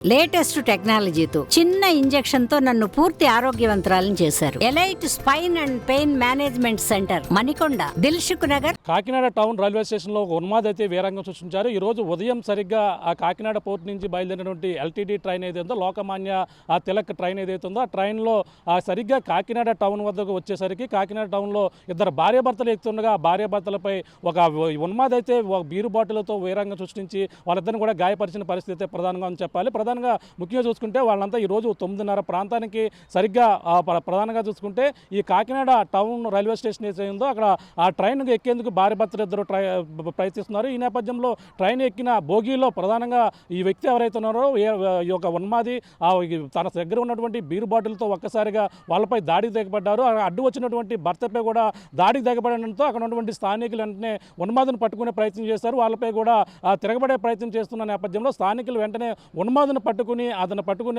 Latest టెక్నాలజీతో చిన్న injection తో నన్ను పూర్తి ఆరోగ్యవంతురాలను చేశారు. Elite spine and pain management centre, Manikonda, Dilsukh Nagar. Kakinada town railway station లో ఉన్మాద్ అయితే వీరంగం సృష్టించారు. ఈ రోజు ఉదయం సరిగ్గా ఆ కాకినాడ పోర్ట్ నుంచి బయలుదేరినటువంటి ఎల్టీడీ ట్రైన్ ఏదైతుందో, లోకమాన్య ఆ తిలక్ ట్రైన్ ఏదైతుందో, ఆ ట్రైన్ లో సరిగ్గా కాకినాడ టౌన్ వద్దకు వచ్చేసరికి కాకినాడ టౌన్ లో ఇద్దరు భార్యాభర్తలు ఎక్కుతుండగా ఆ భార్యాభర్తలపై ఒక ఉన్మాద్ అయితే ఒక బీరు బాటిల్తో వీరంగం సృష్టించి వాళ్ళిద్దరిని కూడా గాయపరిచిన పరిస్థితి అయితే ప్రధానంగా అని చెప్పాలి. ప్రధానంగా ముఖ్యంగా చూసుకుంటే వాళ్ళంతా ఈరోజు 9:30 ప్రాంతానికి సరిగ్గా ప్రధానంగా చూసుకుంటే ఈ కాకినాడ టౌన్ రైల్వే స్టేషన్ ఏదైందో అక్కడ ఆ ట్రైన్ ఎక్కేందుకు భార్యాభర్తలు ఇద్దరు ప్రయత్నిస్తున్నారు. ఈ నేపథ్యంలో ట్రైన్ ఎక్కిన బోగీలో ప్రధానంగా ఈ వ్యక్తి ఎవరైతే ఉన్నారో ఈ యొక్క ఉన్మాది తన దగ్గర ఉన్నటువంటి బీరు బాటిల్తో ఒక్కసారిగా వాళ్ళపై దాడికి దిగబడ్డారు. అడ్డు వచ్చినటువంటి భర్తపై కూడా దాడికి దిగబడడంతో అక్కడ ఉన్నటువంటి స్థానికులు వెంటనే ఉన్మాదును పట్టుకునే ప్రయత్నం చేశారు. వాళ్ళపై కూడా తిరగబడే ప్రయత్నం చేస్తున్న నేపథ్యంలో స్థానికులు వెంటనే ఉన్మాదును పట్టుకుని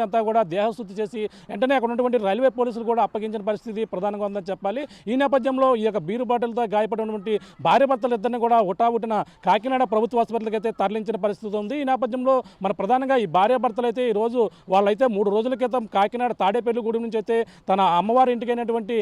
అంతా కూడా దేహశుద్ధి చేసి వెంటనే అక్కడ ఉన్నటువంటి రైల్వే పోలీసులు కూడా అప్పగించిన పరిస్థితి ప్రధానంగా ఉందని చెప్పాలి. ఈ నేపథ్యంలో ఈ యొక్క బీరు బాటిల్తో గాయపడినటువంటి భార్యాభర్తలు ఇద్దరిని కూడా ఉటావుటిన కాకినాడ ప్రభుత్వ ఆసుపత్రికి అయితే తరలించిన పరిస్థితి ఉంది. ఈ నేపథ్యంలో మన ప్రధానంగా ఈ భార్యాభర్తలు అయితే ఈ రోజు వాళ్ళైతే 3 రోజుల క్రితం కాకినాడ తాడేపల్లిగూడెం నుంచి అయితే తన అమ్మవారి ఇంటికి అయినటువంటి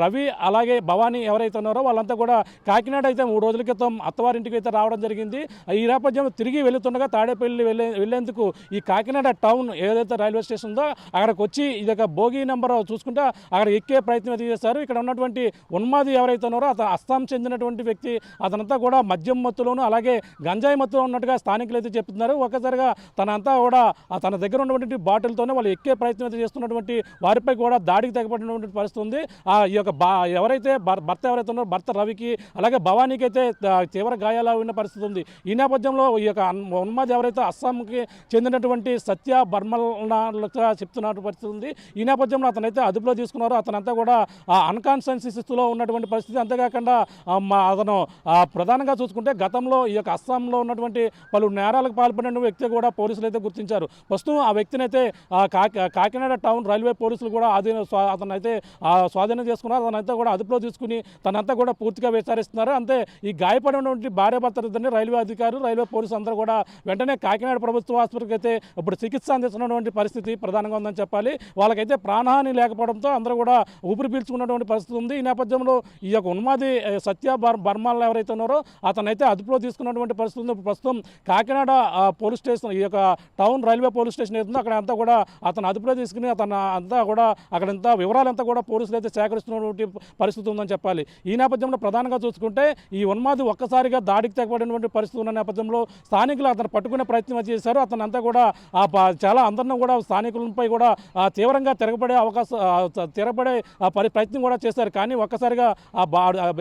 రవి అలాగే భవానీ ఎవరైతే ఉన్నారో వాళ్ళంతా కూడా కాకినాడ అయితే 3 రోజుల క్రితం అత్తవారింటికి అయితే రావడం జరిగింది. ఈ నేపథ్యంలో తిరిగి వెళుతుండగా తాడేపల్లి వెళ్లేందుకు ఈ కాకినాడ టౌన్ ఏదైతే రైల్వే స్టేషన్ ఉందో అక్కడికి వచ్చి ఇది ఒక బోగి నెంబర్ చూసుకుంటే అక్కడ ఎక్కే ప్రయత్నం అయితే చేశారు. ఇక్కడ ఉన్నటువంటి ఉన్మాది ఎవరైతే ఉన్నారో అతను అస్సాం చెందినటువంటి వ్యక్తి, అతనంతా కూడా మద్యం మత్తులోను అలాగే గంజాయి మత్తులో ఉన్నట్టుగా స్థానికులు అయితే చెప్తున్నారు. ఒక్కసారిగా తనంతా కూడా తన దగ్గర ఉన్నటువంటి బాటిల్తోనే వాళ్ళు ఎక్కే ప్రయత్నం అయితే చేస్తున్నటువంటి వారిపై కూడా దాడికి తెగబడినటువంటి పరిస్థితి ఉంది. ఈ యొక్క ఎవరైతే భర్త ఎవరైతే ఉన్నారో భర్త రవికి అలాగే భవానీకి అయితే తీవ్ర గాయాలు ఉన్న పరిస్థితి ఉంది. ఈ నేపథ్యంలో ఈ యొక్క ఉన్మాది ఎవరైతే అస్సాంకి చెందినటువంటి సత్య బర్మల్గా చెప్తున్న పరిస్థితి ఉంది. ఈ నేపథ్యంలో అతనైతే అదుపులో తీసుకున్నారు. అతనంతా కూడా అన్కాన్షియస్ స్థితిలో ఉన్నటువంటి పరిస్థితి. అంతేకాకుండా అతను ప్రధానంగా చూసుకుంటే గతంలో ఈ యొక్క అస్సాంలో ఉన్నటువంటి పలు నేరాలకు పాల్పడిన వ్యక్తి కూడా పోలీసులు అయితే గుర్తించారు. ప్రస్తుతం ఆ వ్యక్తిని అయితే కాకినాడ టౌన్ రైల్వే పోలీసులు కూడా అతనైతే స్వాధీనం చేసుకున్నారు. అతనంతా కూడా అదుపులో తీసుకుని తనంతా కూడా పూర్తిగా విచారిస్తున్నారు. అంతే ఈ గాయపడినటువంటి భార్యాభర్తలిద్దరిని రైల్వే అధికారులు రైల్వే పోలీసులు అందరూ కూడా వెంటనే కాకినాడ ప్రభుత్వ ఆసుపత్రికి అయితే ఇప్పుడు చికిత్స అందిస్తున్నటువంటి పరిస్థితి ప్రధానంగా ఉందని చెప్పాలి. వాళ్ళకైతే ప్రాణహాని లేకపోవడంతో అందరూ కూడా ఊపిరి పీల్చుకున్నటువంటి పరిస్థితి ఉంది. ఈ నేపథ్యంలో ఈ యొక్క ఉన్మాది సత్య బర్మాల్ ఎవరైతే ఉన్నారో అతనైతే అదుపులో తీసుకున్నటువంటి పరిస్థితి ఉంది. ప్రస్తుతం కాకినాడ పోలీస్ స్టేషన్ ఈ యొక్క టౌన్ రైల్వే పోలీస్ స్టేషన్ ఏదో అక్కడ అంతా కూడా అతను అదుపులో తీసుకుని అంతా కూడా అక్కడంతా వివరాలంతా కూడా పోలీసులు అయితే సేకరిస్తున్నటువంటి పరిస్థితి ఉందని చెప్పాలి. ఈ నేపథ్యంలో ప్రధానంగా చూసుకుంటే ఈ ఉన్మాది ఒక్కసారిగా దాడికి తెగబడినటువంటి పరిస్థితి ఉన్న నేపథ్యంలో స్థానికులు అతను పట్టుకునే ప్రయత్నం చేశారు. అతనంతా కూడా చాలా అందరినీ కూడా స్థానికులపై కూడా తీవ్రంగా తిరగబడే ప్రయత్నం కూడా చేశారు. కానీ ఒక్కసారిగా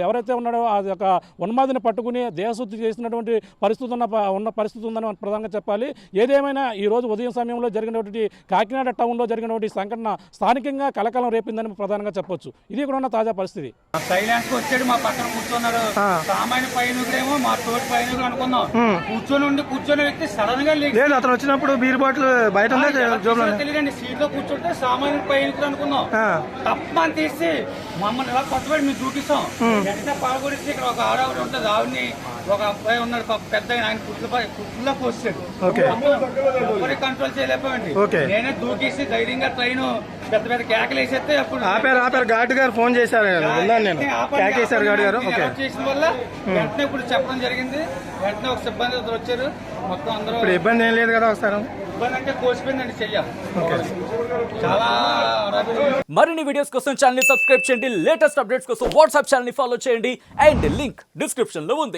ఎవరైతే ఉన్నాడో ఆ యొక్క ఉన్మాదిని పట్టుకుని దేహశుద్ధి చేసినటువంటి పరిస్థితి ఉన్న పరిస్థితి ఉందని ప్రధానంగా చెప్పాలి. ఏదేమైనా ఈ రోజు ఉదయం సమయంలో జరిగినటువంటి కాకినాడ టౌన్లో జరిగినటువంటి సంఘటన స్థానికంగా కలకలం రేపిందని ప్రధానంగా చెప్పొచ్చు. ఇది ఇక్కడ ఉన్న తాజా పరిస్థితి. సైలెన్స్ వచ్చాడు, మా పక్కన కూర్చున్నారు. సామాన్య పైనుకుడేమో మా తోటి పైనుకుడు అనుకున్నాం. కూర్చొని వ్యక్తి సడన్ గా లేదు, అతను వచ్చినప్పుడు బీర్ బాటిల్ బయట తెలియదండి. సీట్ లో కూర్చుంటే సామాన్య పైనుకుడు అనుకున్నాం. తప్పని తీసి మమ్మల్ని ఇలా కొట్టబడి మేము చూపిస్తాం. వెంటనే పాల్గొడిస్తే ఇక్కడ ఒక ఆడవాడు ఉంటుంది, ఆవిడని ఒక అబ్బాయి ఉన్నాడు పెద్ద ఆయన కుట్లలో పోస్తాడు. ఎవరి కంట్రోల్ చేయలేకపోయింది. నేనే దూకేసి ధైర్యంగా ట్రైన్ పెద్ద పెద్ద కేకలు వేసేస్తే అప్పుడు ఆపారు. ఘాట్ గారు ఫోన్ చేశారు, చేసిన వల్ల వెంటనే ఇప్పుడు చెప్పడం జరిగింది. వెంటనే ఒక సిబ్బంది వచ్చారు. మొత్తం అందరూ ఇప్పుడు ఇబ్బంది ఏం లేదు కదా? ఒకసారి ఇబ్బంది అంటే కోసిపోయిందండి చెయ్యాలి. చాలా మరిన్ని వీడియోస్ కోసం ఛానల్ ని సబ్స్క్రైబ్ చేయండి. లేటెస్ట్ అప్డేట్స్ కోసం వాట్సాప్ ఛానల్ ని ఫాలో చేయండి. అండ్ లింక్ డిస్క్రిప్షన్ లో ఉంది.